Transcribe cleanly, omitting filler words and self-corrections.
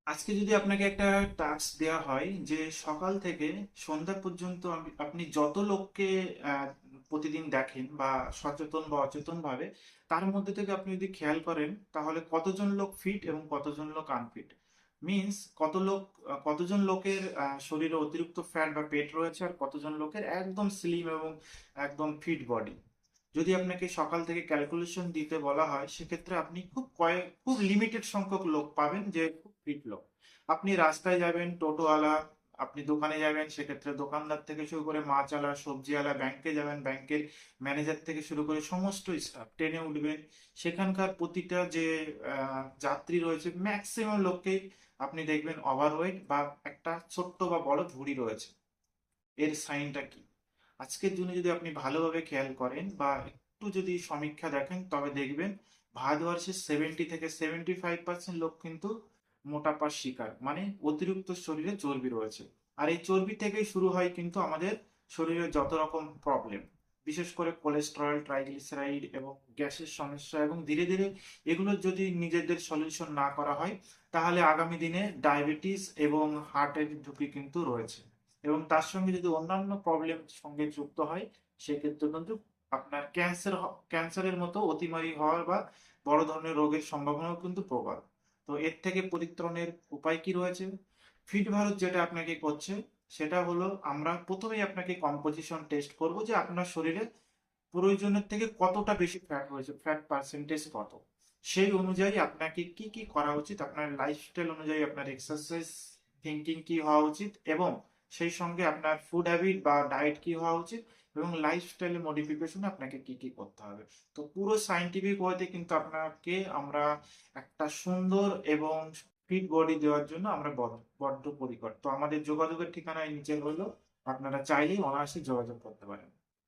আজকে যদি আপনাকে একটা টাস্ক দেওয়া হয় যে সকাল থেকে সন্ধ্যা পর্যন্ত আপনি যত লোককে আহ, প্রতিদিন দেখেন বা সচেতন বা অচেতন ভাবে তার মধ্যে থেকে আপনি যদি খেয়াল করেন তাহলে কতজন লোক ফিট এবং কতজন লোক আনফিট মিন্স কতজন লোকের শরীরে অতিরিক্ত ফ্যাট বা পেট রয়েছে আর কতজন লোকের একদম স্লিম এবং একদম ফিট বডি। যদি আপনাকে সকাল থেকে ক্যালকুলেশন দিতে বলা হয় সেক্ষেত্রে আপনি খুব লিমিটেড সংখ্যক লোক পাবেন যে খুব ফিট লোক। আপনি রাস্তায় যাবেন, টোটোওয়ালা, আপনি দোকানে যাবেন, সেক্ষেত্রে দোকানদার থেকে শুরু করে মাছওয়ালা, সবজিওয়ালা, ব্যাংকে যাবেন, ব্যাংকের ম্যানেজার থেকে শুরু করে সমস্ত স্টাফ ট্রেনে উঠবেন, সেখানকার প্রতিটা যে যাত্রী রয়েছে ম্যাক্সিমাম লোককেই আপনি দেখবেন ওভারওয়েট বা একটা ছোট্ট বা বড় ভুঁড়ি রয়েছে। এর সাইনটা কি? আজকের দিনে যদি আপনি ভালোভাবে খেয়াল করেন বা একটু যদি সমীক্ষা দেখেন তবে দেখবেন ভারতবর্ষের 70 থেকে 75% লোক কিন্তু মোটাপার শিকার, মানে অতিরিক্ত শরীরে চর্বি রয়েছে। আর এই চর্বি থেকেই শুরু হয় কিন্তু আমাদের শরীরে যত রকম প্রবলেম, বিশেষ করে কোলেস্টেরল, ট্রাইগ্লিসারাইড এবং গ্যাসের সমস্যা, এবং ধীরে ধীরে এগুলোর যদি নিজেদের সলিউশন না করা হয় তাহলে আগামী দিনে ডায়াবেটিস এবং হার্টের ঝুঁকি কিন্তু রয়েছে। এবং তার সঙ্গে যদি অন্যান্য প্রবলেম সঙ্গে যুক্ত হয় সেক্ষেত্রে কিন্তু আপনার ক্যান্সারের মতো অতিমারী হওয়ার বা বড় ধরনের রোগের সম্ভাবনাও কিন্তু প্রবল। তো এর থেকে পরিত্রাণের উপায় কি রয়েছে? ফিট ভারত যেটা আপনাকে করছে সেটা হলো আমরা প্রথমেই আপনাকে কম্পোজিশন টেস্ট করব যে আপনার শরীরে প্রয়োজনের থেকে কতটা বেশি ফ্যাট রয়েছে, ফ্যাট পার্সেন্টেজ কত। সেই অনুযায়ী আপনাকে কি কি করা উচিত, আপনার লাইফস্টাইল অনুযায়ী আপনার এক্সারসাইজ থিঙ্কিং কি হওয়া উচিত, এবং সেই সঙ্গে আপনার ফুড হ্যাবিট বা ডায়েট কি হওয়া উচিত, এবং লাইফস্টাইলে মডিফিকেশন আপনাকে কি কি করতে হবে। তো পুরো সাইন্টিফিক ওয়েতে কিন্তু আপনাকে আমরা একটা সুন্দর এবং ফিট বডি দেওয়ার জন্য আমরা বদ্ধপরিকর। তো আমাদের যোগাযোগের ঠিকানায় নিচে হলো, আপনারা চাইলেই অনায়াসে যোগাযোগ করতে পারেন।